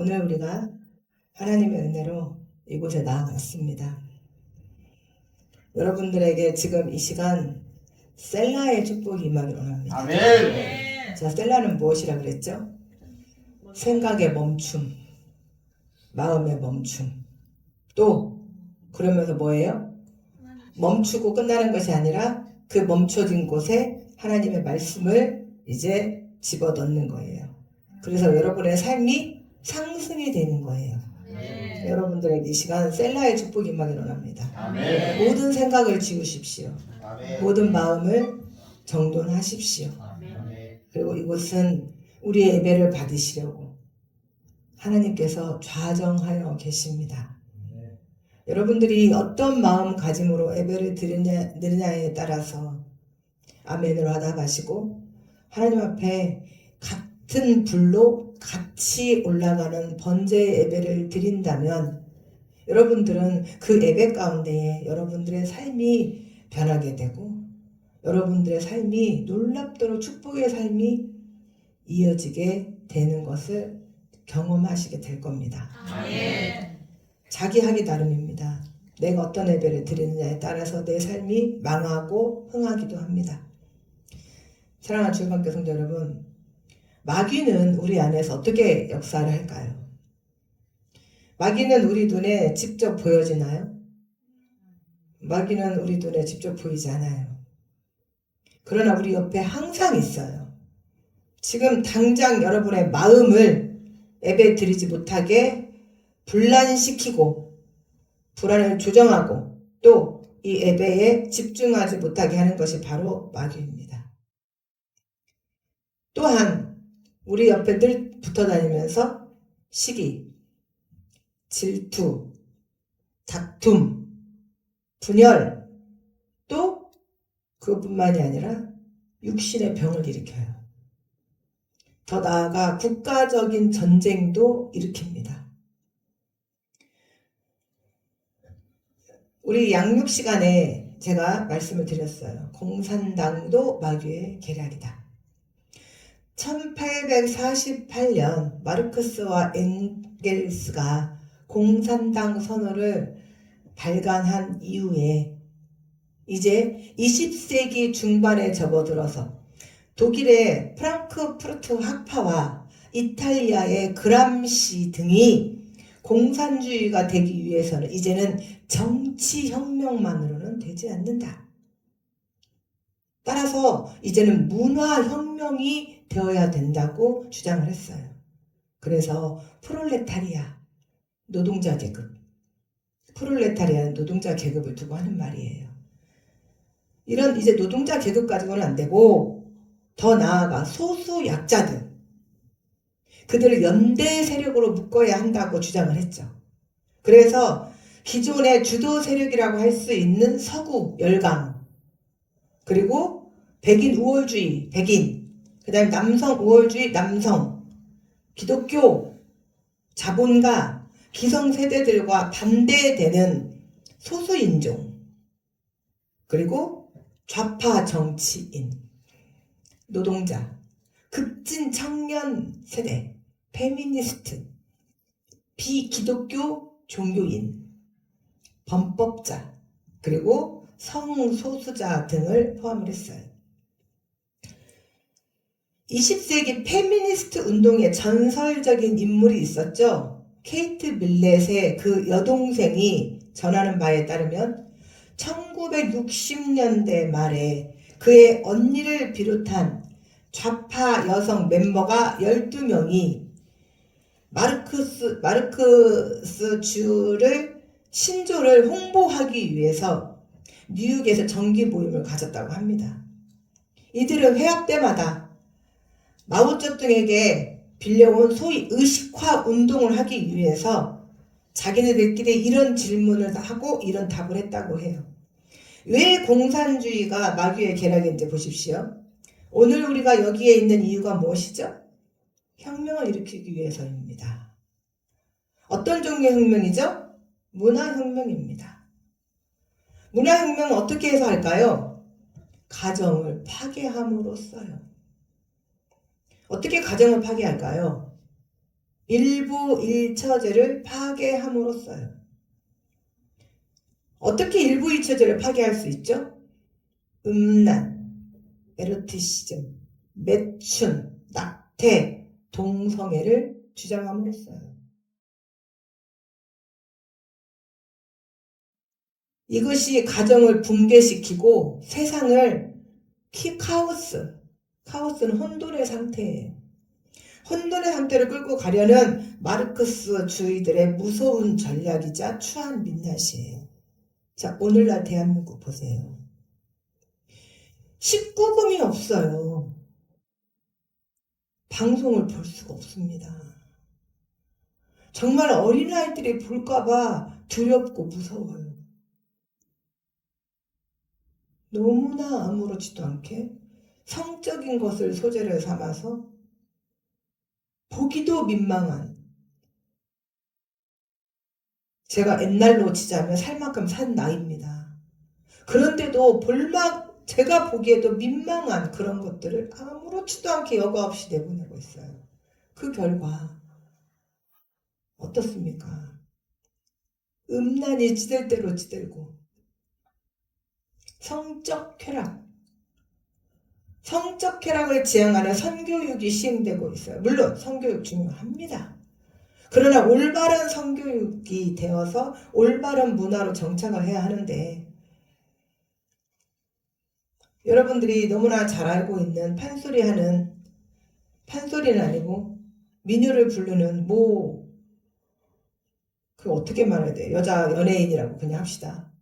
오늘 우리가 하나님의 은혜로 이곳에 나아갔습니다. 여러분들에게 지금 이 시간 셀라의 축복이 임하기를 원합니다. 아멘. 자, 셀라는 무엇이라 그랬죠? 생각의 멈춤, 마음의 멈춤. 또 그러면서 뭐예요? 멈추고 끝나는 것이 아니라 그 멈춰진 곳에 하나님의 말씀을 이제 집어넣는 거예요. 그래서 여러분의 삶이 상승이 되는 거예요. 여러분들에게 이 시간 셀라의 축복이 임하기를 원합니다. 아멘. 모든 생각을 지우십시오. 아멘. 모든 마음을 정돈하십시오. 아멘. 그리고 이곳은 우리의 예배를 받으시려고 하나님께서 좌정하여 계십니다. 여러분들이 어떤 마음가짐으로 예배를 드리냐에 따라서 아멘으로 하다 가시고 하나님 앞에 같은 불로 같이 올라가는 번제의 예배를 드린다면 여러분들은 그 예배 가운데에 여러분들의 삶이 변하게 되고 여러분들의 삶이 놀랍도록 축복의 삶이 이어지게 되는 것을 경험하시게 될 겁니다. 아멘. 자기 하기 나름입니다. 내가 어떤 예배를 드리느냐에 따라서 내 삶이 망하고 흥하기도 합니다. 사랑하는 주일반교 성도 여러분, 마귀는 우리 안에서 어떻게 역사를 할까요? 마귀는 우리 눈에 직접 보여지나요? 마귀는 우리 눈에 직접 보이지 않아요. 그러나 우리 옆에 항상 있어요. 지금 당장 여러분의 마음을 예배 드리지 못하게 분란시키고 불안을 조정하고 또 이 예배에 집중하지 못하게 하는 것이 바로 마귀입니다. 또한 우리 옆에 늘 붙어 다니면서 시기, 질투, 다툼, 분열, 또 그것뿐만이 아니라 육신의 병을 일으켜요. 더 나아가 국가적인 전쟁도 일으킵니다. 우리 양육 시간에 제가 말씀을 드렸어요. 공산당도 마귀의 계략이다. 1848년 마르크스와 엥겔스가 공산당 선언을 발간한 이후에 이제 20세기 중반에 접어들어서 독일의 프랑크푸르트 학파와 이탈리아의 그람시 등이 공산주의가 되기 위해서는 이제는 정치혁명만으로는 되지 않는다. 따라서 이제는 문화혁명이 되어야 된다고 주장을 했어요. 그래서 프롤레타리아, 노동자 계급, 프롤레타리아는 노동자 계급을 두고 하는 말이에요. 이런 이제 노동자 계급 가지고는 안 되고 더 나아가 소수 약자들, 그들을 연대 세력으로 묶어야 한다고 주장을 했죠. 그래서 기존의 주도 세력이라고 할 수 있는 서구 열강, 그리고 백인 우월주의, 백인, 그 다음에 남성 우월주의, 남성, 기독교, 자본가, 기성세대들과 반대되는 소수인종, 그리고 좌파 정치인, 노동자, 급진 청년 세대, 페미니스트, 비기독교 종교인, 범법자, 그리고 성소수자 등을 포함을 했어요. 20세기 페미니스트 운동의 전설적인 인물이 있었죠. 케이트 밀렛의 그 여동생이 전하는 바에 따르면 1960년대 말에 그의 언니를 비롯한 좌파 여성 멤버가 12명이 마르크스 주를 신조를 홍보하기 위해서 뉴욕에서 정기 모임을 가졌다고 합니다. 이들은 회합 때마다 마오쩌둥에게 빌려온 소위 의식화 운동을 하기 위해서 자기네들끼리 이런 질문을 하고 이런 답을 했다고 해요. 왜 공산주의가 마귀의 계략인지 보십시오. 오늘 우리가 여기에 있는 이유가 무엇이죠? 혁명을 일으키기 위해서입니다. 어떤 종류의 혁명이죠? 문화혁명입니다. 문화혁명은 어떻게 해서 할까요? 가정을 파괴함으로써요. 어떻게 가정을 파괴할까요? 일부 일처제를 파괴함으로써요. 어떻게 일부 일처제를 파괴할 수 있죠? 음란, 에로티시즘, 매춘, 낙태, 동성애를 주장함으로써요. 이것이 가정을 붕괴시키고 세상을 카오스는 혼돈의 상태예요. 혼돈의 상태를 끌고 가려는 마르크스주의들의 무서운 전략이자 추한 민낯이에요. 자, 오늘날 대한민국 보세요. 19금이 없어요. 방송을 볼 수가 없습니다. 정말 어린아이들이 볼까봐 두렵고 무서워요. 너무나 아무렇지도 않게 성적인 것을 소재를 삼아서 보기도 민망한, 제가 옛날로 치자면 살 만큼 산 나이입니다. 그런데도 제가 보기에도 민망한 그런 것들을 아무렇지도 않게 여과 없이 내보내고 있어요. 그 결과 어떻습니까? 음란이 찌들 대로 찌들고 성적 쾌락을 지향하는 성교육이 시행되고 있어요. 물론 성교육 중요합니다. 그러나 올바른 성교육이 되어서 올바른 문화로 정착을 해야 하는데, 여러분들이 너무나 잘 알고 있는 판소리는 아니고 민요를 부르는 그 어떻게 말해야 돼요? 여자 연예인이라고 그냥 합시다.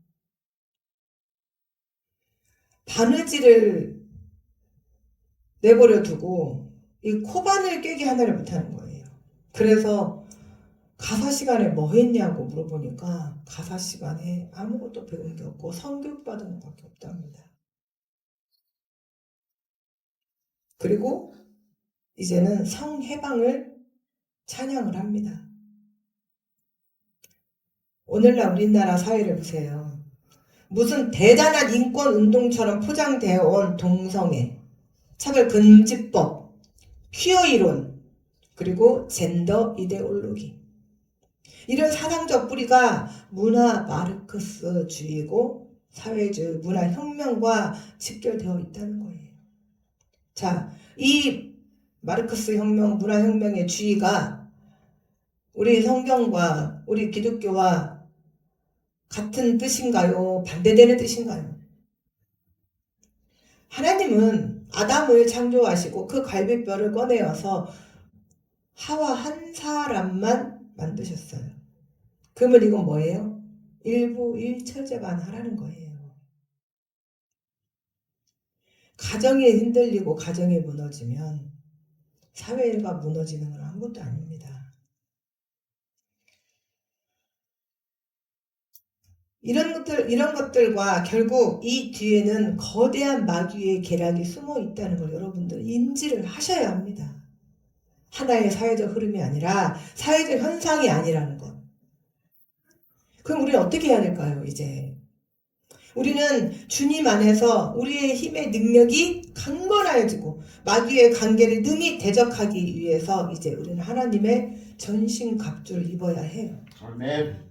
바느질을 내버려 두고 이 코바늘 꿰기 하나를 못하는 거예요. 그래서 가사 시간에 뭐 했냐고 물어보니까 가사 시간에 아무것도 배운 게 없고 성교육 받은 것밖에 없답니다. 그리고 이제는 성해방을 찬양을 합니다. 오늘날 우리나라 사회를 보세요. 무슨 대단한 인권운동처럼 포장되어 온 동성애, 차별금지법, 퀴어 이론, 그리고 젠더 이데올로기, 이런 사상적 뿌리가 문화 마르크스주의고 사회주의 문화혁명과 직결되어 있다는 거예요. 자, 이 마르크스 혁명, 문화혁명의 주의가 우리 성경과 우리 기독교와 같은 뜻인가요? 반대되는 뜻인가요? 하나님은 아담을 창조하시고 그 갈비뼈를 꺼내어서 하와 한 사람만 만드셨어요. 그러면 이건 뭐예요? 일부 일처제만 하라는 거예요. 가정이 흔들리고 가정이 무너지면 사회가 무너지는 건 아무것도 아닙니다. 이런 것들과 결국 이 뒤에는 거대한 마귀의 계략이 숨어 있다는 걸 여러분들 인지를 하셔야 합니다. 하나의 사회적 흐름이 아니라 사회적 현상이 아니라는 것. 그럼 우리는 어떻게 해야 될까요? 이제 우리는 주님 안에서 우리의 힘의 능력이 강건해지고 마귀의 관계를 능히 대적하기 위해서 이제 우리는 하나님의 전신갑주를 입어야 해요. 아멘.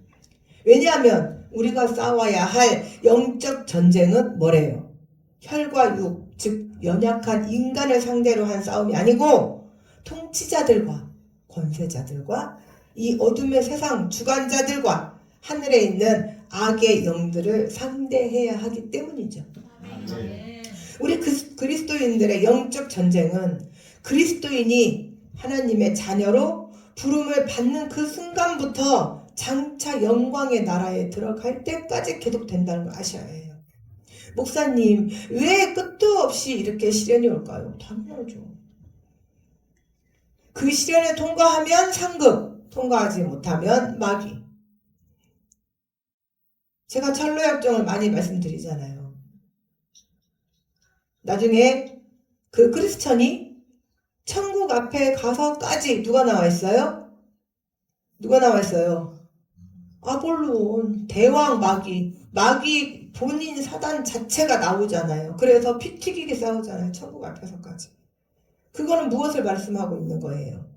왜냐하면 우리가 싸워야 할 영적 전쟁은 뭐래요? 혈과 육, 즉 연약한 인간을 상대로 한 싸움이 아니고 통치자들과 권세자들과 이 어둠의 세상 주관자들과 하늘에 있는 악의 영들을 상대해야 하기 때문이죠. 아멘. 우리 그리스도인들의 영적 전쟁은 그리스도인이 하나님의 자녀로 부름을 받는 그 순간부터 장차 영광의 나라에 들어갈 때까지 계속된다는 걸 아셔야 해요. 목사님, 왜 끝도 없이 이렇게 시련이 올까요? 당연하죠. 그 시련을 통과하면 상급, 통과하지 못하면 마귀. 제가 철로역정을 많이 말씀드리잖아요. 나중에 그 크리스천이 천국 앞에 가서까지 누가 나와 있어요? 누가 나와 있어요? 아볼론, 대왕 마귀 본인 사단 자체가 나오잖아요. 그래서 피 튀기게 싸우잖아요. 천국 앞에서까지. 그거는 무엇을 말씀하고 있는 거예요?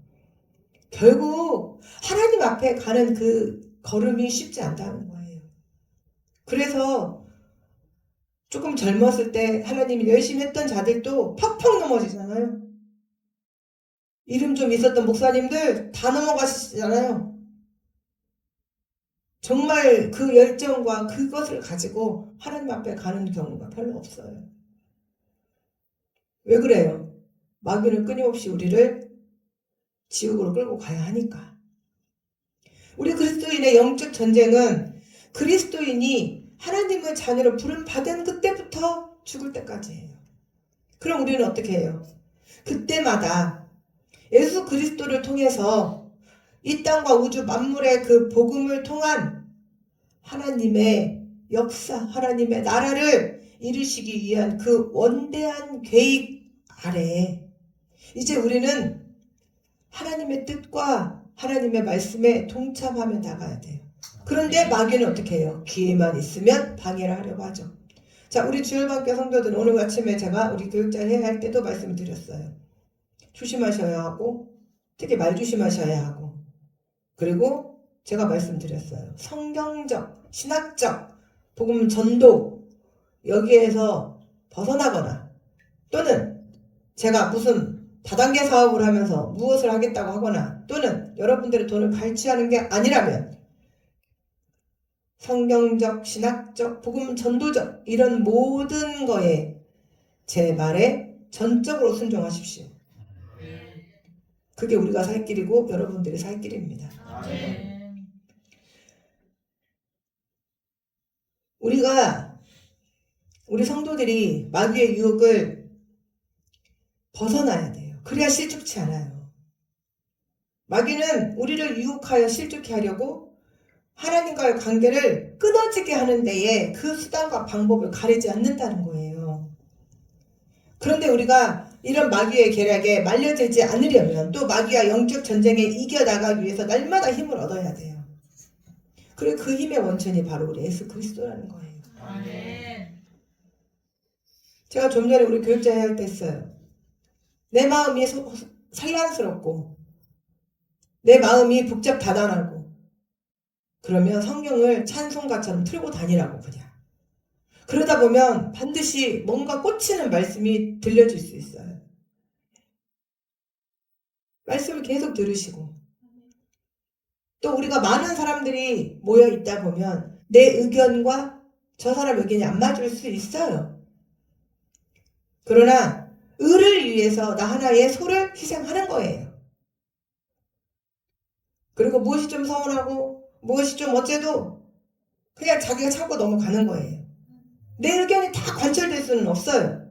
결국 하나님 앞에 가는 그 걸음이 쉽지 않다는 거예요. 그래서 조금 젊었을 때 하나님이 열심히 했던 자들도 팍팍 넘어지잖아요. 이름 좀 있었던 목사님들 다 넘어가시잖아요. 정말 그 열정과 그것을 가지고 하나님 앞에 가는 경우가 별로 없어요. 왜 그래요? 마귀는 끊임없이 우리를 지옥으로 끌고 가야 하니까. 우리 그리스도인의 영적 전쟁은 그리스도인이 하나님의 자녀로 부름받은 그때부터 죽을 때까지예요. 그럼 우리는 어떻게 해요? 그때마다 예수 그리스도를 통해서 이 땅과 우주 만물의 그 복음을 통한 하나님의 역사, 하나님의 나라를 이루시기 위한 그 원대한 계획 아래에 이제 우리는 하나님의 뜻과 하나님의 말씀에 동참하며 나가야 돼요. 그런데 마귀는 어떻게 해요? 기회만 있으면 방해를 하려고 하죠. 자, 우리 주일학교 성도들은 오늘 아침에 제가 우리 교육자를 해야 할 때도 말씀을 드렸어요. 조심하셔야 하고 특히 말 조심하셔야 하고 그리고 제가 말씀드렸어요. 성경적, 신학적, 복음 전도 여기에서 벗어나거나 또는 제가 무슨 다단계 사업을 하면서 무엇을 하겠다고 하거나 또는 여러분들의 돈을 갈취하는 게 아니라면 성경적, 신학적, 복음 전도적 이런 모든 거에 제 말에 전적으로 순종하십시오. 그게 우리가 살 길이고 여러분들이 살 길입니다. 우리 성도들이 마귀의 유혹을 벗어나야 돼요. 그래야 실족치 않아요. 마귀는 우리를 유혹하여 실족해 하려고 하나님과의 관계를 끊어지게 하는 데에 그 수단과 방법을 가리지 않는다는 거예요. 그런데 우리가 이런 마귀의 계략에 말려들지 않으려면 또 마귀와 영적 전쟁에 이겨나가기 위해서 날마다 힘을 얻어야 돼요. 그리고 그 힘의 원천이 바로 우리 예수 그리스도라는 거예요. 아멘. 제가 좀 전에 우리 교육자 할 때 했어요. 내 마음이 산란스럽고 내 마음이 복잡다단하고 그러면 성경을 찬송가처럼 틀고 다니라고 그냥. 그러다 보면 반드시 뭔가 꽂히는 말씀이 들려줄 수 있어요. 말씀을 계속 들으시고 또 우리가 많은 사람들이 모여 있다 보면 내 의견과 저 사람 의견이 안 맞을 수 있어요. 그러나 의를 위해서 나 하나의 소를 희생하는 거예요. 그리고 무엇이 좀 서운하고 무엇이 좀 어째도 그냥 자기가 참고 넘어가는 거예요. 내 의견이 다 관철될 수는 없어요.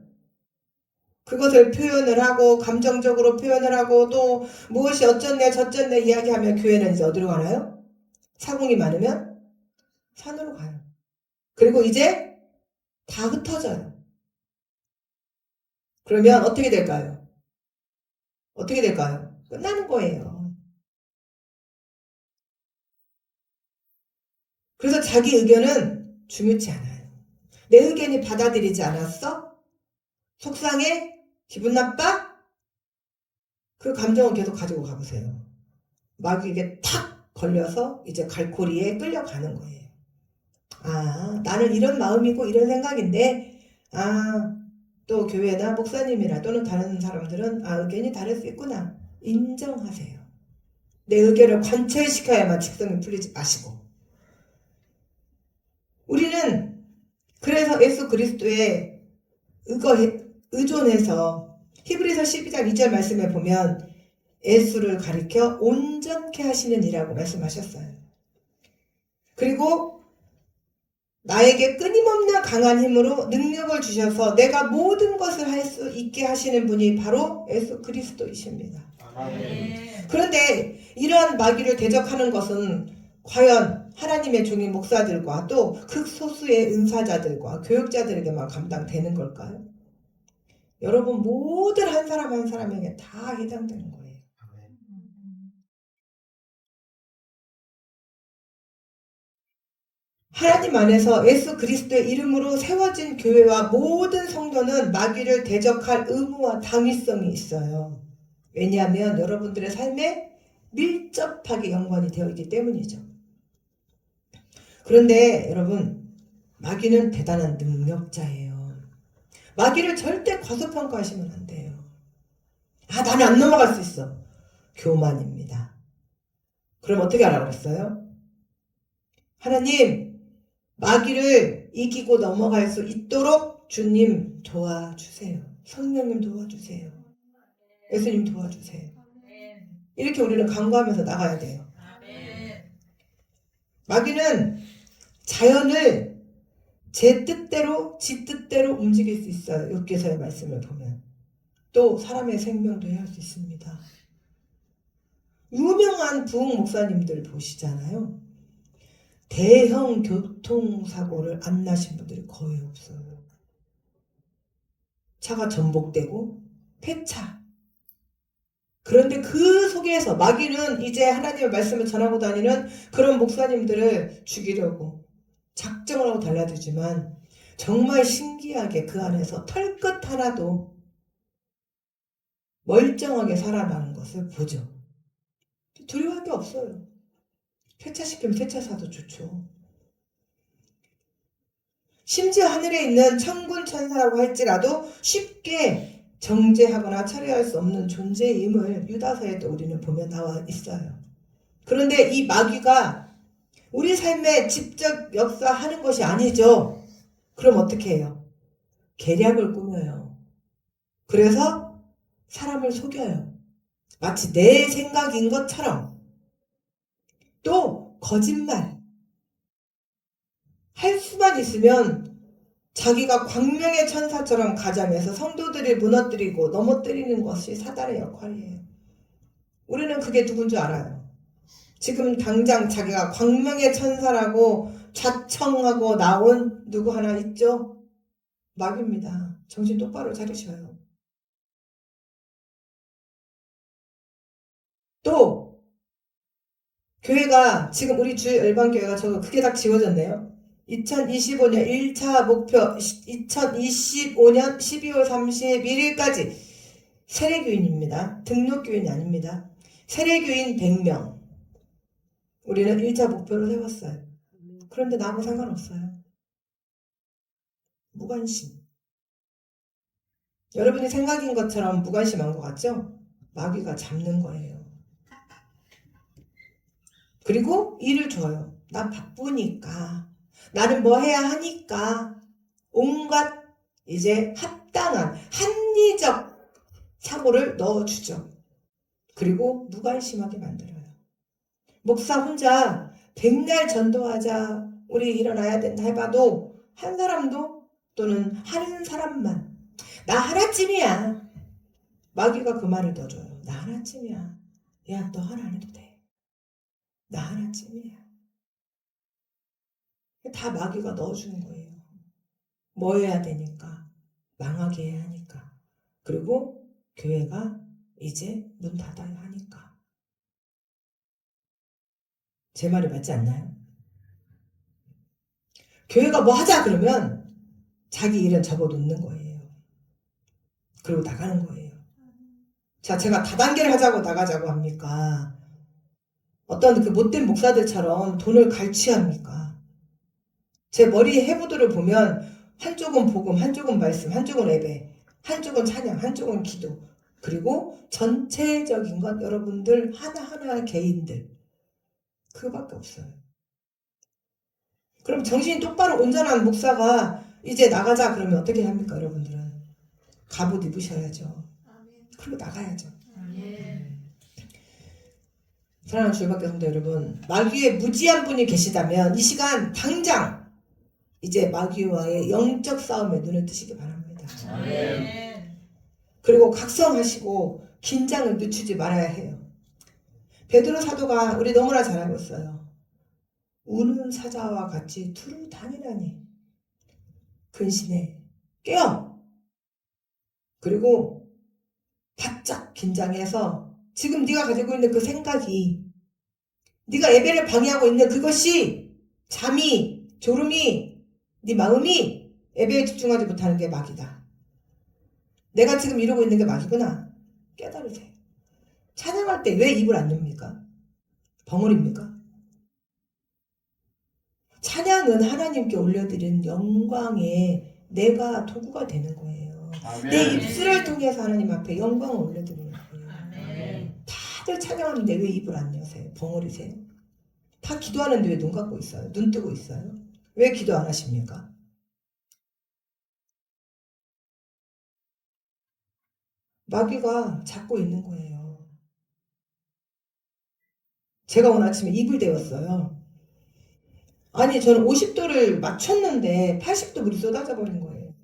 그것을 표현을 하고 감정적으로 표현을 하고 또 무엇이 어쩌네 저쩌네 이야기하면 교회는 이제 어디로 가나요? 사공이 많으면 산으로 가요. 그리고 이제 다 흩어져요. 그러면 어떻게 될까요? 어떻게 될까요? 끝나는 거예요. 그래서 자기 의견은 중요치 않아요. 내 의견이 받아들이지 않았어? 속상해? 기분 나빠? 그 감정을 계속 가지고 가보세요. 마귀에게 탁 걸려서 이제 갈고리에 끌려가는 거예요. 아, 나는 이런 마음이고 이런 생각인데 또 교회나 목사님이나 또는 다른 사람들은 의견이 다를 수 있구나. 인정하세요. 내 의견을 관철시켜야만 직성이 풀리지 마시고 우리는 그래서 예수 그리스도에 의존해서 히브리서 12장 2절 말씀에 보면 예수를 가리켜 온전케 하시는 이라고 말씀하셨어요. 그리고 나에게 끊임없는 강한 힘으로 능력을 주셔서 내가 모든 것을 할 수 있게 하시는 분이 바로 예수 그리스도이십니다. 아멘. 그런데 이러한 마귀를 대적하는 것은 과연 하나님의 종인 목사들과 또 극소수의 은사자들과 교육자들에게만 감당되는 걸까요? 여러분 모든 한 사람 한 사람에게 다 해당되는 거예요. 하나님 안에서 예수 그리스도의 이름으로 세워진 교회와 모든 성도는 마귀를 대적할 의무와 당위성이 있어요. 왜냐하면 여러분들의 삶에 밀접하게 연관이 되어 있기 때문이죠. 그런데 여러분, 마귀는 대단한 능력자예요. 마귀를 절대 과소평가하시면 안 돼요. 아, 나는 안 넘어갈 수 있어. 교만입니다. 그럼 어떻게 하라고 그랬어요? 하나님, 마귀를 이기고 넘어갈 수 있도록 주님 도와주세요. 성령님 도와주세요. 예수님 도와주세요. 이렇게 우리는 간구하면서 나가야 돼요. 마귀는 자연을 제 뜻대로, 지 뜻대로 움직일 수 있어요. 욥기서의 말씀을 보면. 또 사람의 생명도 해할 수 있습니다. 유명한 부흥 목사님들 보시잖아요. 대형 교통사고를 안 나신 분들이 거의 없어요. 차가 전복되고 폐차. 그런데 그 속에서 마귀는 이제 하나님의 말씀을 전하고 다니는 그런 목사님들을 죽이려고 작정을 하고 달라들지만 정말 신기하게 그 안에서 털끝 하나도 멀쩡하게 살아나는 것을 보죠. 두려워할 게 없어요. 폐차시키면 폐차사도 좋죠. 심지어 하늘에 있는 천군 천사라고 할지라도 쉽게 정죄하거나 처리할 수 없는 존재임을 유다서에도 우리는 보면 나와 있어요. 그런데 이 마귀가 우리 삶에 직접 역사하는 것이 아니죠. 그럼 어떻게 해요? 계략을 꾸며요. 그래서 사람을 속여요. 마치 내 생각인 것처럼. 또 거짓말. 할 수만 있으면 자기가 광명의 천사처럼 가장해서 성도들을 무너뜨리고 넘어뜨리는 것이 사단의 역할이에요. 우리는 그게 누군 줄 알아요. 지금 당장 자기가 광명의 천사라고 자청하고 나온 누구 하나 있죠? 마귀입니다. 정신 똑바로 차리셔요. 또 교회가 지금 우리 주의 열방교회가 저거 그게 다 지워졌네요. 2025년 1차 목표 2025년 12월 31일까지 세례교인입니다. 등록교인이 아닙니다. 세례교인 100명. 우리는 1차 목표로 세웠어요. 그런데 나하고 상관없어요. 무관심. 여러분이 생각인 것처럼 무관심한 것 같죠? 마귀가 잡는 거예요. 그리고 일을 줘요. 나 바쁘니까. 나는 뭐 해야 하니까. 온갖 이제 합당한 합리적 사고를 넣어주죠. 그리고 무관심하게 만들어요. 목사 혼자 백날 전도하자, 우리 일어나야 된다 해봐도 한 사람도 또는 하는 사람만 나 하나쯤이야. 마귀가 그 말을 넣어줘요. 나 하나쯤이야. 야, 너 하나 안 해도 돼. 나 하나쯤이야. 다 마귀가 넣어주는 거예요. 뭐 해야 되니까. 망하게 해야 하니까. 그리고 교회가 이제 문 닫아야 하니까. 제 말이 맞지 않나요? 교회가 뭐 하자 그러면 자기 일은 접어놓는 거예요. 그리고 나가는 거예요. 자, 제가 다단계를 하자고 나가자고 합니까? 어떤 그 못된 목사들처럼 돈을 갈취합니까? 제 머리 해부도를 보면 한쪽은 복음, 한쪽은 말씀, 한쪽은 예배, 한쪽은 찬양, 한쪽은 기도. 그리고 전체적인 건 여러분들 하나하나 개인들. 그거밖에 없어요. 그럼 정신이 똑바로 온전한 목사가 이제 나가자 그러면 어떻게 합니까, 여러분들은? 갑옷 입으셔야죠. 그리고 나가야죠. 사랑하는 주일밖에 성도 여러분, 마귀의 무지한 분이 계시다면 이 시간 당장 이제 마귀와의 영적 싸움에 눈을 뜨시기 바랍니다. 그리고 각성하시고 긴장을 늦추지 말아야 해요. 베드로 사도가 우리 너무나 잘 알고 있어요. 우는 사자와 같이 두루 다니라니. 근신해. 깨어. 그리고 바짝 긴장해서 지금 네가 가지고 있는 그 생각이, 네가 예배를 방해하고 있는 그것이, 잠이, 졸음이, 네 마음이 예배에 집중하지 못하는 게 마귀다. 내가 지금 이루고 있는 게 마귀구나. 깨달으세요. 찬양할 때 왜 입을 안 엽니까? 벙어리입니까? 찬양은 하나님께 올려드리는 영광에 내가 도구가 되는 거예요. 아멘. 내 입술을 통해서 하나님 앞에 영광을 올려드리는 거예요. 다들 찬양하는데 왜 입을 안 여세요? 벙어리세요? 다 기도하는데 왜 눈 감고 있어요? 눈 뜨고 있어요? 왜 기도 안 하십니까? 마귀가 잡고 있는 거예요. 제가 오늘 아침에 입을 대었어요. 아니 저는 50도를 맞췄는데 80도 물이 쏟아져 버린 거예요.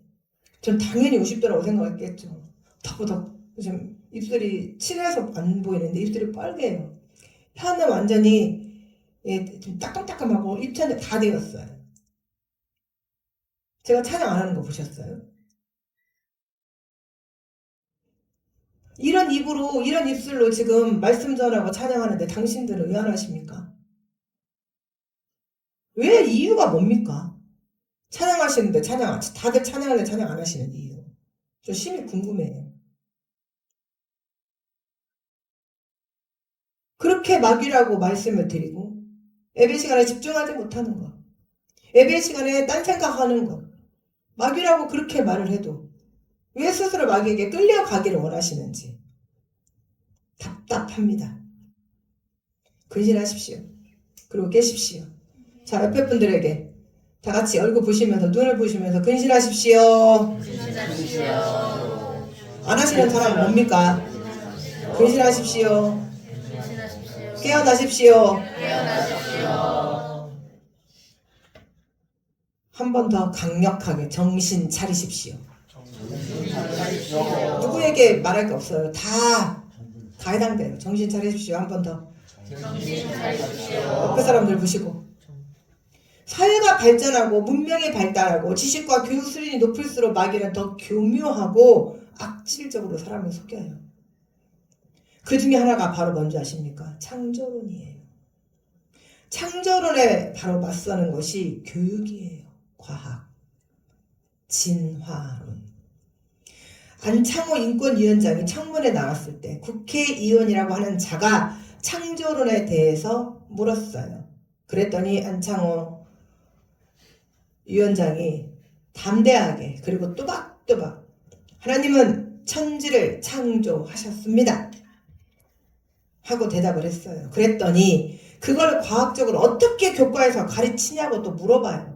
전 당연히 50도라고 생각했겠죠. 더더더 지금 입술이 칠해서 안 보이는데 입술이 빨개요. 혀는 완전히 좀 따끔따끔하고 입천에 다 되었어요. 제가 찬양 안 하는 거 보셨어요? 이런 입으로 이런 입술로 지금 말씀 전하고 찬양하는데 당신들은 왜 안 하십니까? 왜 이유가 뭡니까? 찬양하시는데 다들 찬양하는데 찬양 안 하시는 이유. 저 심히 궁금해요. 그렇게 마귀라고 말씀을 드리고 예배 시간에 집중하지 못하는 것, 예배 시간에 딴 생각하는 것, 마귀라고 그렇게 말을 해도 왜 스스로 마귀에게 끌려가기를 원하시는지 답답합니다. 근신하십시오. 그리고 깨십시오. 자, 옆에 분들에게 다 같이 얼굴 보시면서 눈을 보시면서 근신하십시오. 안 하시는 사람은 뭡니까? 근신하십시오. 깨어나십시오. 한 번 더 강력하게 정신 차리십시오. 누구에게 말할 게 없어요. 다 해당돼요. 정신 차리십시오. 한 번 더. 옆에 사람들 보시고. 사회가 발전하고 문명이 발달하고 지식과 교육 수준이 높을수록 마귀는 더 교묘하고 악질적으로 사람을 속여요. 그 중에 하나가 바로 뭔지 아십니까? 창조론이에요. 창조론에 바로 맞서는 것이 교육이에요. 과학, 진화론. 안창호 인권위원장이 청문회 나왔을 때 국회의원이라고 하는 자가 창조론에 대해서 물었어요. 그랬더니 안창호 위원장이 담대하게 그리고 또박또박 하나님은 천지를 창조하셨습니다 하고 대답을 했어요. 그랬더니 그걸 과학적으로 어떻게 교과에서 가르치냐고 또 물어봐요.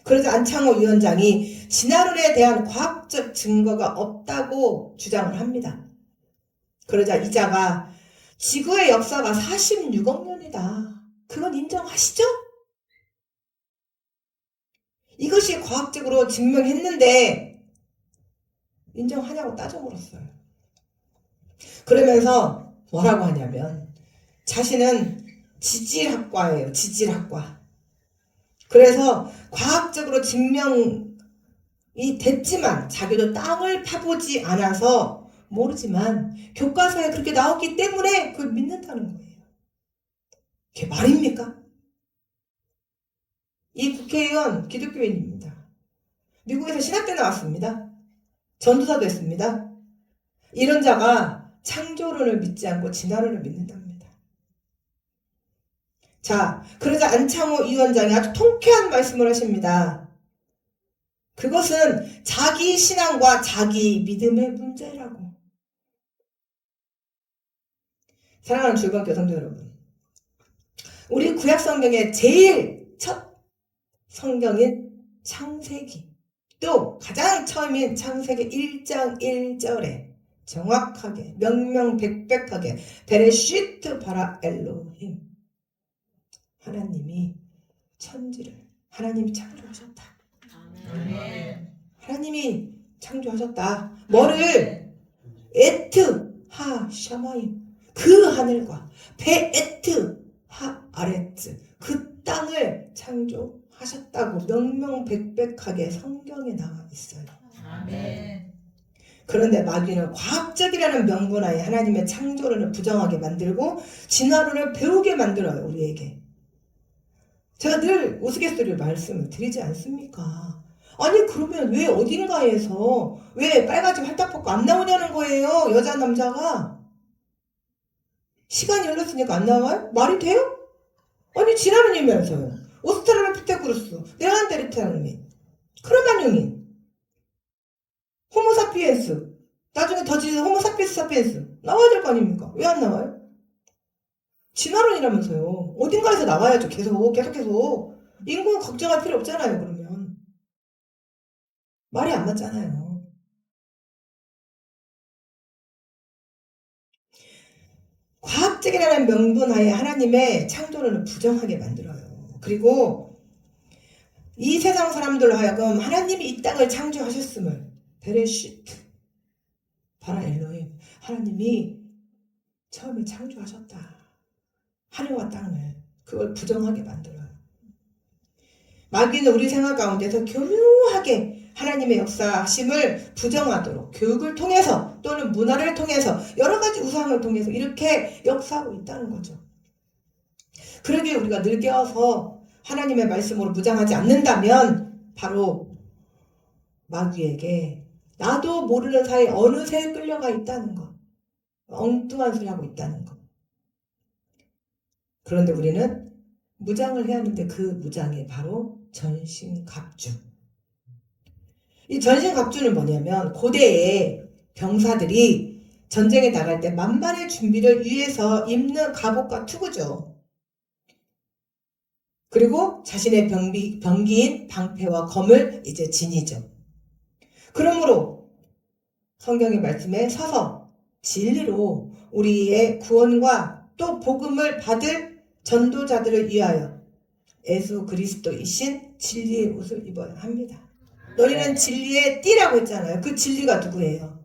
그래서 안창호 위원장이 진화론에 대한 과학적 증거가 없다고 주장을 합니다. 그러자 이자가 지구의 역사가 46억 년이다. 그건 인정하시죠? 이것이 과학적으로 증명했는데 인정하냐고 따져 물었어요. 그러면서 뭐라고 하냐면 자신은 지질학과예요. 지질학과. 그래서 과학적으로 증명이 됐지만 자기도 땅을 파보지 않아서 모르지만 교과서에 그렇게 나왔기 때문에 그걸 믿는다는 거예요. 그게 말입니까? 이 국회의원 기독교인입니다. 미국에서 신학대 나왔습니다. 전도사도 했습니다. 이런 자가 창조론을 믿지 않고 진화론을 믿는답니다. 자, 그러자 안창호 위원장이 아주 통쾌한 말씀을 하십니다. 그것은 자기 신앙과 자기 믿음의 문제라고. 사랑하는 주일학교 성도 여러분, 우리 구약 성경의 제일 첫 성경인 창세기, 또 가장 처음인 창세기 1장 1절에 정확하게 명명백백하게 베레시트 바라 엘로힘, 하나님이 천지를 하나님이 창조하셨다. 하나님이 창조하셨다. 뭐를? 에트 하 샤마임, 그 하늘과 베에트 하 아레츠, 그 땅을 창조하셨다고 명명백백하게 성경에 나와 있어요. 아멘. 그런데 마귀는 과학적이라는 명분하에 하나님의 창조론을 부정하게 만들고 진화론을 배우게 만들어요. 우리에게. 제가 늘 우스갯소리로 말씀을 드리지 않습니까? 아니 그러면 왜 어딘가에서 왜 빨간색 활딱 벗고 안 나오냐는 거예요. 여자 남자가. 시간이 흘렀으니까 안 나와요? 말이 돼요? 아니 진화론이면서요. 오스트랄로피테쿠루스, 네안데르탈론이, 크로마뇽인, 호모사피엔스, 나중에 더 지서 호모사피엔스 사피엔스 나와야 될 거 아닙니까? 왜 안 나와요? 진화론이라면서요. 어딘가에서 나와야죠. 계속. 인구 걱정할 필요 없잖아요. 그러면 말이 안 맞잖아요. 과학적이라는 명분 하에 하나님의 창조론을 부정하게 만들어요. 그리고 이 세상 사람들로 하여금 하나님이 이 땅을 창조하셨음을, 베레시트 바라 엘로힘, 하나님이 처음에 창조하셨다, 하늘과 땅을, 그걸 부정하게 만들어요. 마귀는 우리 생활 가운데서 교묘하게 하나님의 역사심을 부정하도록 교육을 통해서 또는 문화를 통해서 여러 가지 우상을 통해서 이렇게 역사하고 있다는 거죠. 그러기에 우리가 늘 깨어서 하나님의 말씀으로 무장하지 않는다면 바로 마귀에게 나도 모르는 사이에 어느새 끌려가 있다는 것, 엉뚱한 소리 하고 있다는 것. 그런데 우리는 무장을 해야 하는데 그 무장이 바로 전신갑주. 이 전신갑주는 뭐냐면 고대의 병사들이 전쟁에 나갈 때 만반의 준비를 위해서 입는 갑옷과 투구죠. 그리고 자신의 병기인 방패와 검을 이제 지니죠. 그러므로 성경의 말씀에 서서 진리로 우리의 구원과 또 복음을 받을 전도자들을 위하여 예수 그리스도이신 진리의 옷을 입어야 합니다. 너희는 진리의 띠라고 했잖아요. 그 진리가 누구예요?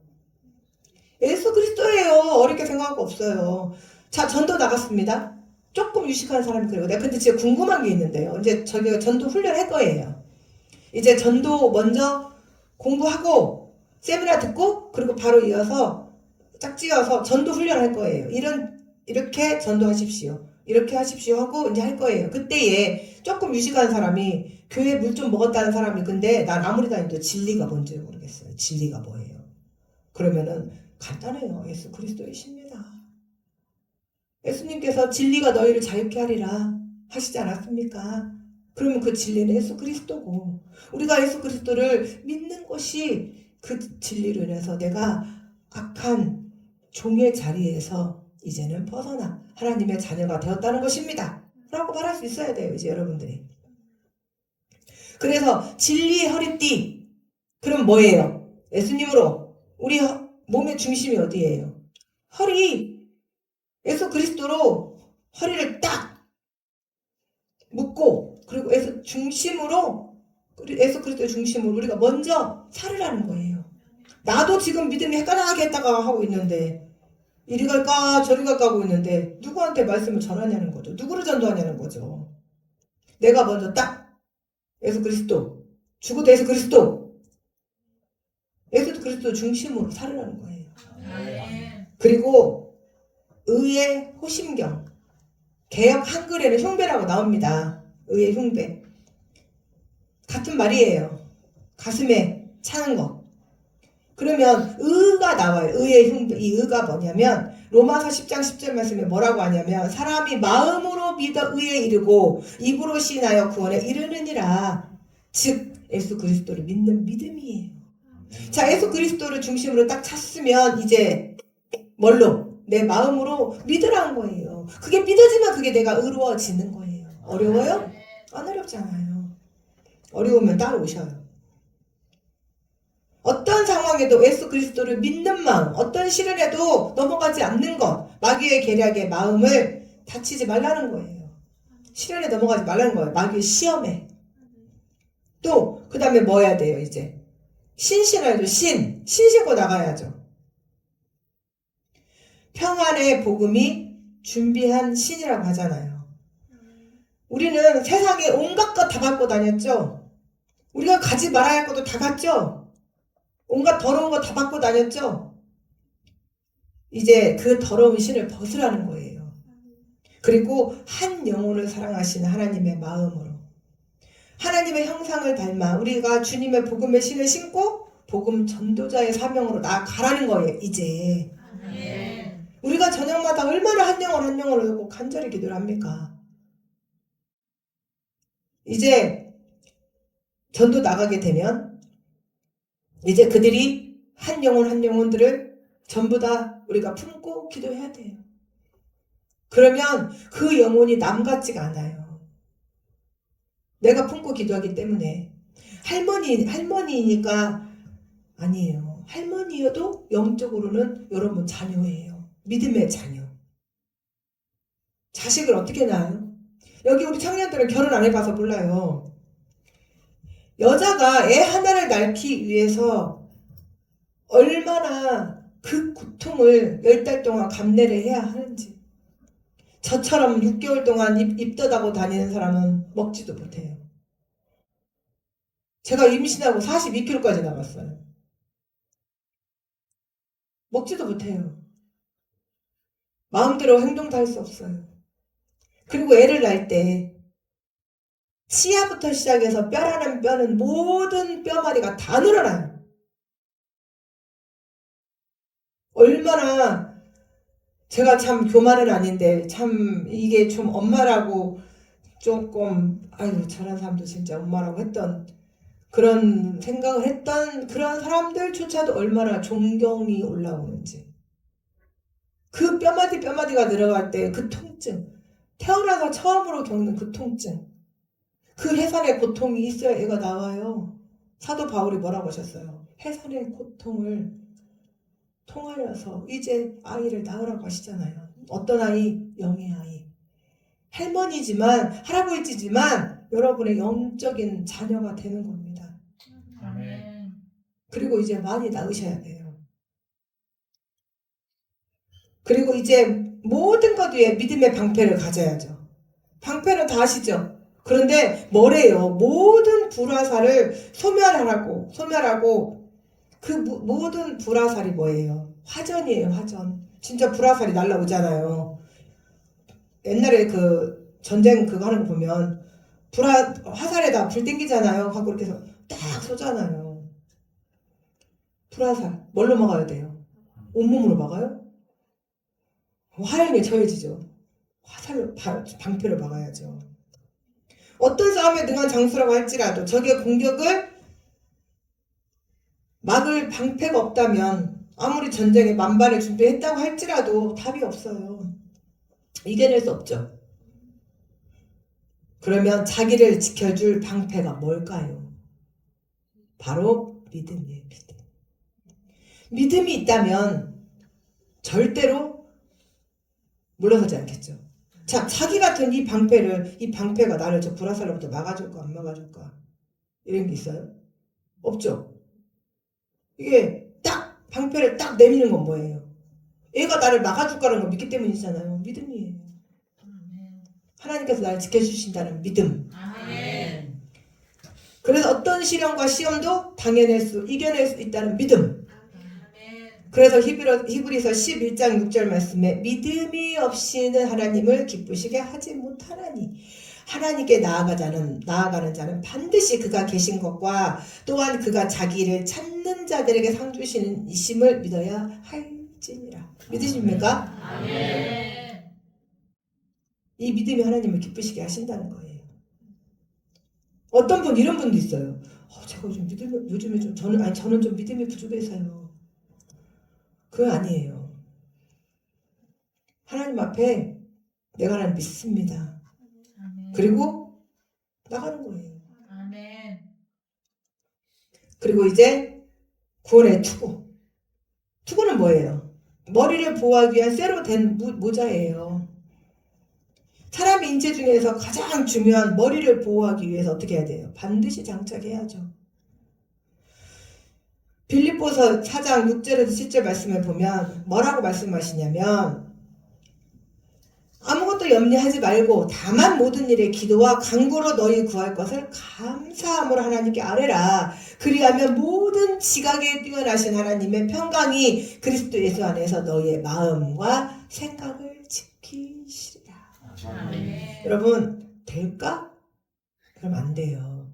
예수 그리스도예요. 어렵게 생각할 거 없어요. 자, 전도 나갔습니다. 조금 유식한 사람이 그래요. 내가 근데 진짜 궁금한 게 있는데요. 이제 저희가 전도 훈련할 거예요. 이제 전도 먼저 공부하고 세미나 듣고 그리고 바로 이어서 짝지어서 전도 훈련할 거예요. 이렇게 전도하십시오. 이렇게 하십시오 하고 이제 할 거예요. 그때에 조금 유식한 사람이 교회 물 좀 먹었다는 사람이, 근데 난 아무리 다녀도 진리가 뭔지 모르겠어요. 진리가 뭐예요? 그러면은 간단해요. 예수 그리스도이십니다. 예수님께서 진리가 너희를 자유케 하리라 하시지 않았습니까? 그러면 그 진리는 예수 그리스도고, 우리가 예수 그리스도를 믿는 것이 그 진리로 인해서 내가 악한 종의 자리에서 이제는 벗어나 하나님의 자녀가 되었다는 것입니다. 라고 말할 수 있어야 돼요. 이제 여러분들이. 그래서 진리의 허리띠. 그럼 뭐예요? 예수님으로. 우리 몸의 중심이 어디예요? 허리. 예수 그리스도로 허리를 딱 묶고, 그리고 예수 그리스도의 중심으로 우리가 먼저 살으라는 거예요. 나도 지금 믿음이 헷갈나게 했다가 하고 있는데, 이리 갈까 저리 갈까 하고 있는데 누구한테 말씀을 전하냐는 거죠. 누구를 전도하냐는 거죠. 내가 먼저 딱 예수 그리스도, 죽어도 예수 그리스도, 예수 그리스도 중심으로 살으라는 거예요. 그리고 의의 호심경, 개역 한글에는 흉배라고 나옵니다. 의의 흉배, 같은 말이에요. 가슴에 차는 거. 그러면 의가 나와요. 의의 흉배. 이 의가 뭐냐면 로마서 10장 10절 말씀에 뭐라고 하냐면 사람이 마음으로 믿어 의에 이르고 입으로 시인하여 구원에 이르느니라. 즉 예수 그리스도를 믿는 믿음이에요. 자, 예수 그리스도를 중심으로 딱 찼으면 이제 뭘로? 내 마음으로 믿으라는 거예요. 그게 믿어지면 그게 내가 의로워지는 거예요. 어려워요? 안 어렵잖아요. 어려우면 따라오셔요. 어떤 상황에도 예수 그리스도를 믿는 마음, 어떤 시련에도 넘어가지 않는 것, 마귀의 계략에 마음을 다치지 말라는 거예요. 시련에 넘어가지 말라는 거예요. 마귀의 시험에. 또 그 다음에 뭐 해야 돼요? 이제 신실해야죠. 신실고 나가야죠. 평안의 복음이 준비한 신이라고 하잖아요. 우리는 세상에 온갖 것 다 갖고 다녔죠. 우리가 가지 말아야 할 것도 다 갔죠. 온갖 더러운 거 다 받고 다녔죠? 이제 그 더러운 신을 벗으라는 거예요. 그리고 한 영혼을 사랑하시는 하나님의 마음으로 하나님의 형상을 닮아 우리가 주님의 복음의 신을 신고 복음 전도자의 사명으로 나아가라는 거예요. 이제 우리가 저녁마다 얼마나 한 영혼 하고 간절히 기도를 합니까? 이제 전도 나가게 되면 이제 그들이 한 영혼들을 전부 다 우리가 품고 기도해야 돼요. 그러면 그 영혼이 남 같지가 않아요. 내가 품고 기도하기 때문에. 할머니니까 아니에요. 할머니여도 영적으로는 여러분 자녀예요. 믿음의 자녀. 자식을 어떻게 낳아요? 여기 우리 청년들은 결혼 안 해봐서 몰라요. 여자가 애 하나를 낳기 위해서 얼마나 그 고통을 10달 동안 감내를 해야 하는지. 저처럼 6개월 동안 입 떠다고 다니는 사람은 먹지도 못해요. 제가 임신하고 42kg까지 나갔어요. 먹지도 못해요. 마음대로 행동도 할 수 없어요. 그리고 애를 낳을 때 치아부터 시작해서 뼈라는 뼈는 모든 뼈마디가 다 늘어나요. 얼마나 제가 참 교만은 아닌데 참 이게 좀 엄마라고 조금 아유 저런 사람도 진짜 엄마라고 했던 그런 생각을 했던 그런 사람들조차도 얼마나 존경이 올라오는지. 그 뼈마디가 들어갈 때 그 통증, 태어나서 처음으로 겪는 그 통증, 그 해산의 고통이 있어야 애가 나와요. 사도 바울이 뭐라고 하셨어요? 해산의 고통을 통하여서 이제 아이를 낳으라고 하시잖아요. 어떤 아이? 영의 아이. 할머니지만 할아버지지만 여러분의 영적인 자녀가 되는 겁니다. 아멘. 그리고 이제 많이 낳으셔야 돼요. 그리고 이제 모든 것 위에 믿음의 방패를 가져야죠. 방패는 다 아시죠? 그런데 뭐래요? 모든 불화살을 소멸하고 그 모든 불화살이 뭐예요? 화전이에요, 화전. 진짜 불화살이 날라오잖아요. 옛날에 그 전쟁 그거 하는 거 보면 화살에다 불 땡기잖아요. 하고 이렇게 해서 딱 쏘잖아요. 불화살. 뭘로 막아야 돼요? 온몸으로 막아요? 화염에 처해지죠. 화살로 방패로 막아야죠. 어떤 싸움에 능한 장수라고 할지라도 적의 공격을 막을 방패가 없다면 아무리 전쟁에 만반을 준비했다고 할지라도 답이 없어요. 이겨낼 수 없죠. 그러면 자기를 지켜줄 방패가 뭘까요? 바로 믿음이에요. 믿음이 있다면 절대로 물러서지 않겠죠. 자, 자기 같은 이 방패가 나를 저 불화살로부터 막아줄까 안 막아줄까 이런 게 있어요? 없죠. 이게 딱 방패를 딱 내미는 건 뭐예요? 얘가 나를 막아줄까라는 걸 믿기 때문이잖아요. 믿음이에요. 하나님께서 나를 지켜주신다는 믿음. 아멘. 그래서 어떤 시련과 시험도 이겨낼 수 있다는 믿음. 그래서 히브리서 11장 6절 말씀에 믿음이 없이는 하나님을 기쁘시게 하지 못하나니 하나님께 나아가는 자는 반드시 그가 계신 것과 또한 그가 자기를 찾는 자들에게 상 주시는 이심을 믿어야 할지니라. 믿으십니까? 아멘. 이 믿음이 하나님을 기쁘시게 하신다는 거예요. 어떤 분 이런 분도 있어요. 제가 요즘에 좀 저는 좀 믿음이 부족해서요. 그건 아니에요. 하나님 앞에 내가 하나님 믿습니다. 아멘. 그리고 나가는 거예요. 아멘. 그리고 이제 구원의 투구. 투구는 뭐예요? 머리를 보호하기 위한 쇠로 된 모자예요. 사람 인체 중에서 가장 중요한 머리를 보호하기 위해서 어떻게 해야 돼요? 반드시 장착해야죠. 빌립보서 4장 6절에서 7절 말씀을 보면 뭐라고 말씀하시냐면 아무것도 염려하지 말고 다만 모든 일에 기도와 간구로 너희 구할 것을 감사함으로 하나님께 아뢰라. 그리하면 모든 지각에 뛰어나신 하나님의 평강이 그리스도 예수 안에서 너희의 마음과 생각을 지키시리라. 아멘. 여러분 될까? 그럼 안 돼요.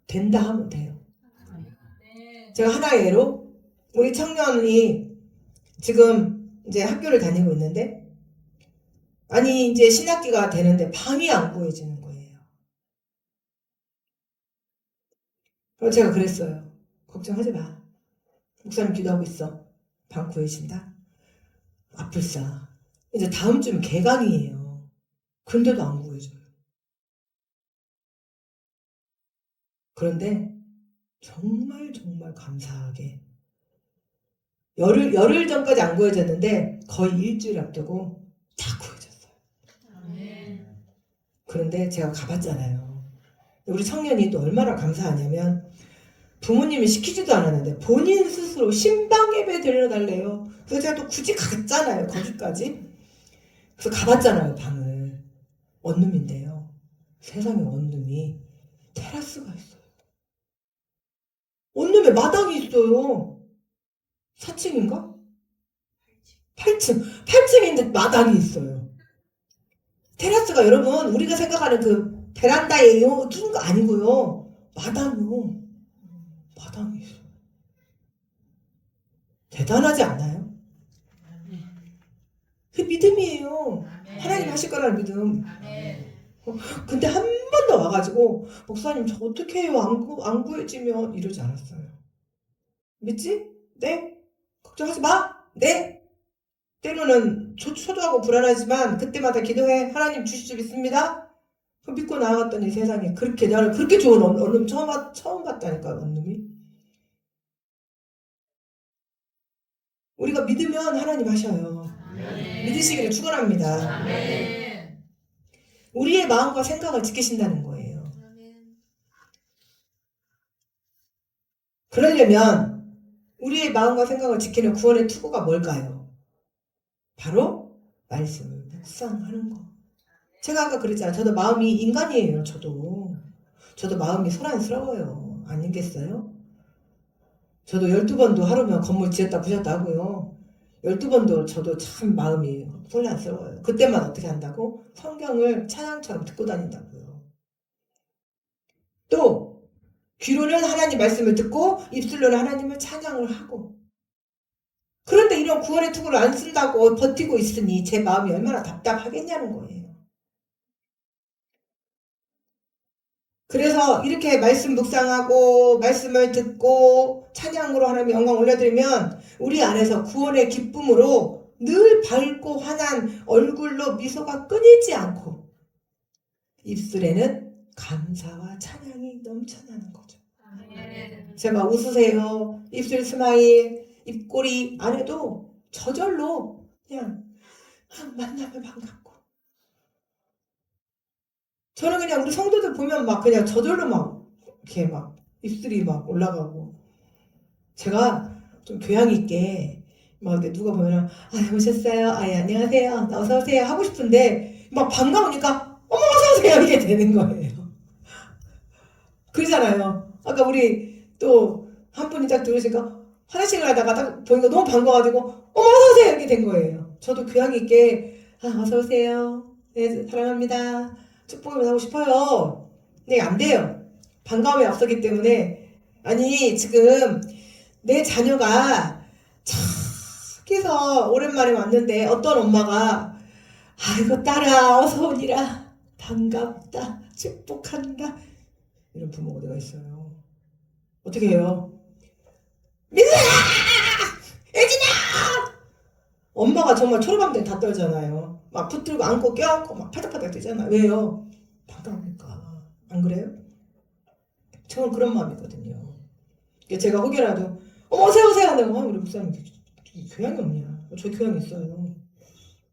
된다 하면 돼요. 제가 하나의 예로 우리 청년이 지금 이제 학교를 다니고 있는데 아니 이제 신학기가 되는데 방이 안 구해지는 거예요. 그래서 제가 그랬어요. 걱정하지 마. 목사님 기도하고 있어. 방 구해진다. 아플싸. 이제 다음 주면 개강이에요. 근데도 안 구해져요. 그런데 정말 감사하게 열흘 전까지 안 구해졌는데 거의 일주일 앞두고 다 구해졌어요. 아멘. 그런데 제가 가봤잖아요. 우리 청년이 또 얼마나 감사하냐면 부모님이 시키지도 않았는데 본인 스스로 신방 예배 드려달래요. 그래서 제가 또 굳이 갔잖아요. 거기까지. 그래서 가봤잖아요. 방을. 원룸인데요. 세상에 원룸이 테라스가 있어요. 원룸에 마당이 있어요. 4층인가? 8층. 8층인데 마당이 있어요. 테라스가 여러분 우리가 생각하는 그 베란다예요. 낀 거 아니고요. 마당이요. 마당이 있어요. 대단하지 않나요? 그 믿음이에요. 아멘. 하나님 하실 거라는 믿음. 아멘. 근데 한 번 더 와가지고 목사님 저 어떻게 해요? 안 구해지면 이러지 않았어요. 믿지? 네? 걱정하지 마. 네? 때로는 초조하고 불안하지만 그때마다 기도해. 하나님 주실 줄 믿습니다. 그 믿고 나아갔더니 세상에 나를 그렇게 좋은 원룸 처음 봤다니까 원룸이. 우리가 믿으면 하나님 하셔요. 아멘. 믿으시기를 축원합니다. 아멘. 우리의 마음과 생각을 지키신다는 거예요. 그러려면 우리의 마음과 생각을 지키는 구원의 투구가 뭘까요? 바로 말씀을 묵상하는 거. 제가 아까 그랬잖아요. 저도 마음이 인간이에요. 저도 마음이 소란스러워요. 아니겠어요? 저도 12번도 하루면 건물 지었다 부셨다 하고요. 12번도 저도 참 마음이 혼란스러워요. 그때만 어떻게 한다고? 성경을 찬양처럼 듣고 다닌다고요. 또 귀로는 하나님 말씀을 듣고 입술로는 하나님을 찬양을 하고. 그런데 이런 구원의 투구를 안 쓴다고 버티고 있으니 제 마음이 얼마나 답답하겠냐는 거예요. 그래서 이렇게 말씀 묵상하고 말씀을 듣고 찬양으로 하나님 영광 올려드리면 우리 안에서 구원의 기쁨으로 늘 밝고 환한 얼굴로 미소가 끊이지 않고 입술에는 감사와 찬양이 넘쳐나는 거죠. 아멘. 제가 웃으세요. 입술 스마일, 입꼬리 안에도 저절로 그냥 만나면 반갑고. 저는 그냥 우리 성도들 보면 막 그냥 저절로 막 이렇게 막 입술이 막 올라가고. 제가 좀 교양 있게 막 이렇게 누가 보면은 오셨어요. 예, 안녕하세요. 어서 오세요. 하고 싶은데 막 반가우니까 어머 어서 오세요. 이게 되는 거예요. 그러잖아요. 아까 우리 또 한 분이 딱 들어오시니까 화장실 가다가 딱 보니까 너무 반가워가지고 어머 어서 오세요. 이렇게 된 거예요. 저도 교양 있게 어서 오세요. 네, 사랑합니다. 축복을 하고 싶어요. 근데 안 돼요. 반가움이 앞서기 때문에. 아니 지금 내 자녀가 저기서 오랜만에 왔는데 어떤 엄마가 아이고 딸아 어서 오니라 반갑다 축복한다 이런 부모가 내가 있어요. 어떻게 해요? 민수야! 애진아! 엄마가 정말 초록밤 다 떨잖아요. 막 붙들고 안고 껴안고 막 파닥파닥 뛰잖아요. 왜요? 반가우니까. 안 그래요? 저는 그런 마음이거든요. 제가 혹여라도 어머 오세요 하는 거 우리 목사님 교양이 없냐? 저 교양 있어요.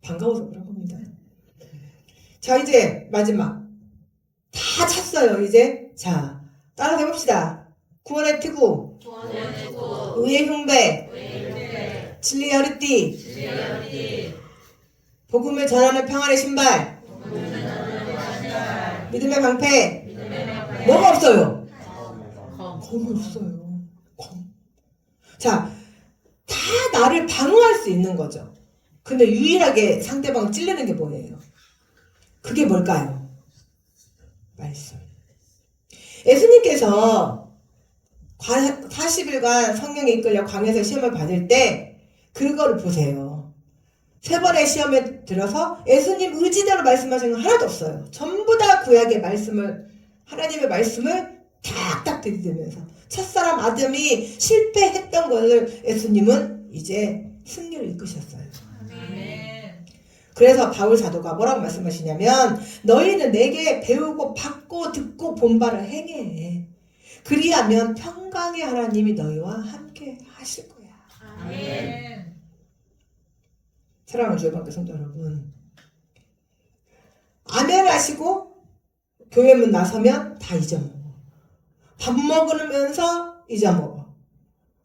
반가워서 그런 겁니다. 자 이제 마지막 다 찼어요. 이제 자 따라서 해봅시다. 구원의 투구, 의의 흉배, 진리의 허리띠, 복음을 전하는 평안의 신발, 믿음의 방패. 뭐가 없어요? 검이 없어요. 검. 자, 다 나를 방어할 수 있는 거죠. 근데 유일하게 상대방을 찌르는 게 뭐예요? 그게 뭘까요? 말씀. 예수님께서 40일간 성령에 이끌려 광야에서 시험을 받을 때 그거를 보세요. 세 번의 시험에 들어서 예수님 의지대로 말씀하신 건 하나도 없어요. 전부 다 구약의 말씀을, 하나님의 말씀을 탁탁 들이대면서 첫사람 아담이 실패했던 것을 예수님은 이제 승리를 이끄셨어요. 아멘. 그래서 바울 사도가 뭐라고 말씀하시냐면 너희는 내게 배우고 받고 듣고 본 바를 행해. 그리하면 평강의 하나님이 너희와 함께 하실 거야. 아멘. 사랑하는 주의 성도 여러분, 아멘 하시고 교회 문 나서면 다 잊어먹어. 밥 먹으면서 잊어먹어.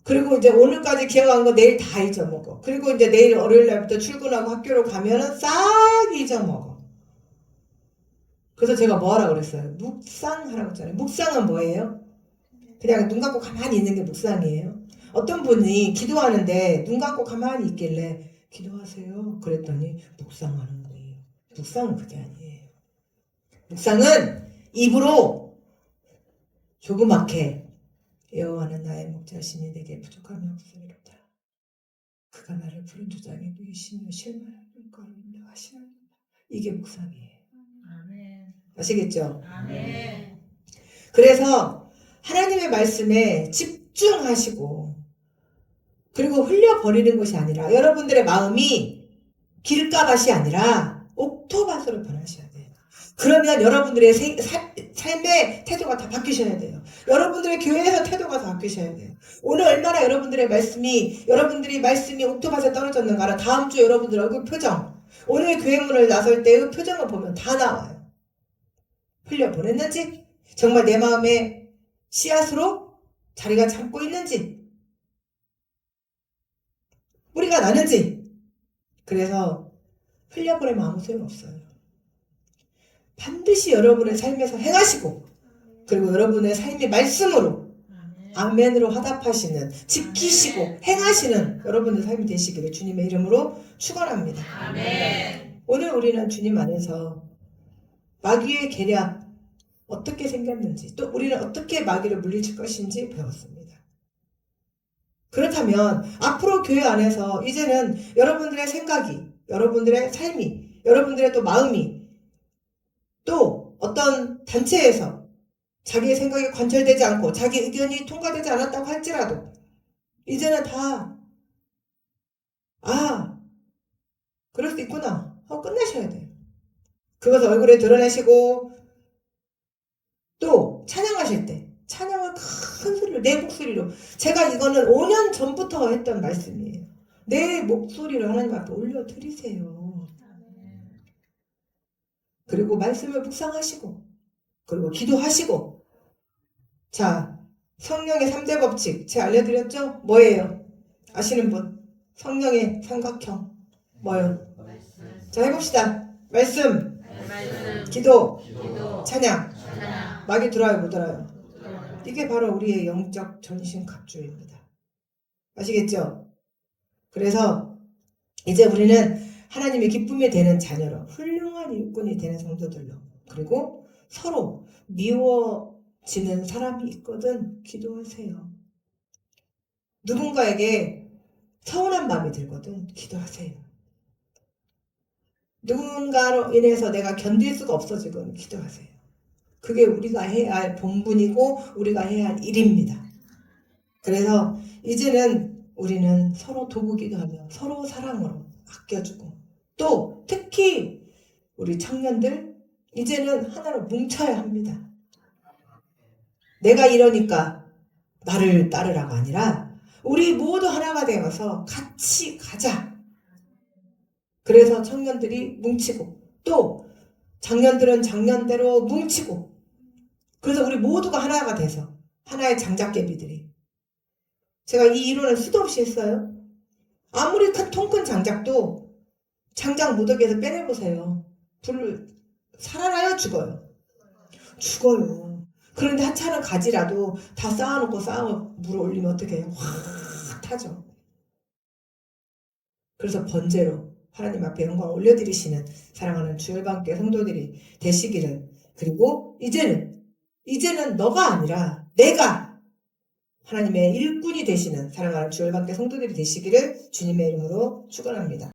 그리고 이제 오늘까지 기억한 거 내일 다 잊어먹어. 그리고 이제 내일 월요일 날부터 출근하고 학교로 가면은 싹 잊어먹어. 그래서 제가 뭐 하라고 그랬어요? 묵상하라고 했잖아요. 묵상은 뭐예요? 그냥 눈 감고 가만히 있는 게 묵상이에요. 어떤 분이 기도하는데 눈 감고 가만히 있길래 기도하세요. 그랬더니 묵상하는 거예요. 묵상은 그게 아니에요. 묵상은 입으로 조그맣게 여호와는 나의 목자시니 내게 부족함이 없으리로다. 그가 나를 푸른 조장에 누이시며 실만한 물가로 인도하시나이다. 이게 묵상이에요. 아멘. 아시겠죠? 아멘. 그래서 하나님의 말씀에 집중하시고 그리고 흘려버리는 것이 아니라 여러분들의 마음이 길가밭이 아니라 옥토밭으로 변하셔야 돼요. 그러면 여러분들의 삶의 태도가 다 바뀌셔야 돼요. 여러분들의 교회에서 태도가 다 바뀌셔야 돼요. 오늘 얼마나 여러분들이 말씀이 옥토밭에 떨어졌는가를 다음 주 여러분들 얼굴 표정, 오늘 교회문을 나설 때의 표정을 보면 다 나와요. 흘려보냈는지, 정말 내 마음의 씨앗으로 자리가 잡고 있는지, 뿌리가 나는지. 그래서 흘려보내면 아무 소용없어요. 반드시 여러분의 삶에서 행하시고 그리고 여러분의 삶의 말씀으로 아멘으로 화답하시는, 지키시고 행하시는 여러분의 삶이 되시기를 주님의 이름으로 축원합니다. 아멘. 오늘 우리는 주님 안에서 마귀의 계략 어떻게 생겼는지, 또 우리는 어떻게 마귀를 물리칠 것인지 배웠습니다. 그렇다면 앞으로 교회 안에서 이제는 여러분들의 생각이, 여러분들의 삶이, 여러분들의 또 마음이, 또 어떤 단체에서 자기의 생각이 관철되지 않고 자기 의견이 통과되지 않았다고 할지라도 이제는 다 그럴 수 있구나 하고 끝내셔야 돼요. 그것을 얼굴에 드러내시고 또 찬양하실 때 찬양을 큰 소리로, 내 목소리로, 제가 이거는 5년 전부터 했던 말씀이에요. 내 목소리를 하나님 앞에 올려드리세요. 그리고 말씀을 묵상하시고 그리고 기도하시고. 자, 성령의 3대 법칙 제가 알려드렸죠? 뭐예요? 아시는 분? 성령의 삼각형 뭐예요? 자, 해봅시다. 말씀, 기도, 찬양. 마귀 들어와요, 못 들어와요? 이게 바로 우리의 영적 전신 갑주입니다. 아시겠죠? 그래서 이제 우리는 하나님의 기쁨이 되는 자녀로, 훌륭한 일꾼이 되는 성도들로, 그리고 서로 미워지는 사람이 있거든 기도하세요. 누군가에게 서운한 마음이 들거든 기도하세요. 누군가로 인해서 내가 견딜 수가 없어지거든 기도하세요. 그게 우리가 해야 할 본분이고 우리가 해야 할 일입니다. 그래서 이제는 우리는 서로 도우기도하며 서로 사랑으로 아껴주고, 또 특히 우리 청년들 이제는 하나로 뭉쳐야 합니다. 내가 이러니까 나를 따르라가 아니라 우리 모두 하나가 되어서 같이 가자. 그래서 청년들이 뭉치고 또 장년들은 장년대로 뭉치고, 그래서 우리 모두가 하나가 돼서 하나의 장작개비들이, 제가 이 이론을 수도 없이 했어요. 아무리 통큰 장작도 장작 무더기에서 빼내보세요. 불을 살아나요? 죽어요? 죽어요. 그런데 하찮은 가지라도 다 쌓아놓고 물 올리면 어떻게 해요? 확 타죠. 그래서 번제로 하나님 앞에 영광 올려드리시는 사랑하는 주열방교회 성도들이 되시기를, 그리고 이제는 너가 아니라 내가 하나님의 일꾼이 되시는 사랑하는 주열방교회 성도들이 되시기를 주님의 이름으로 축원합니다.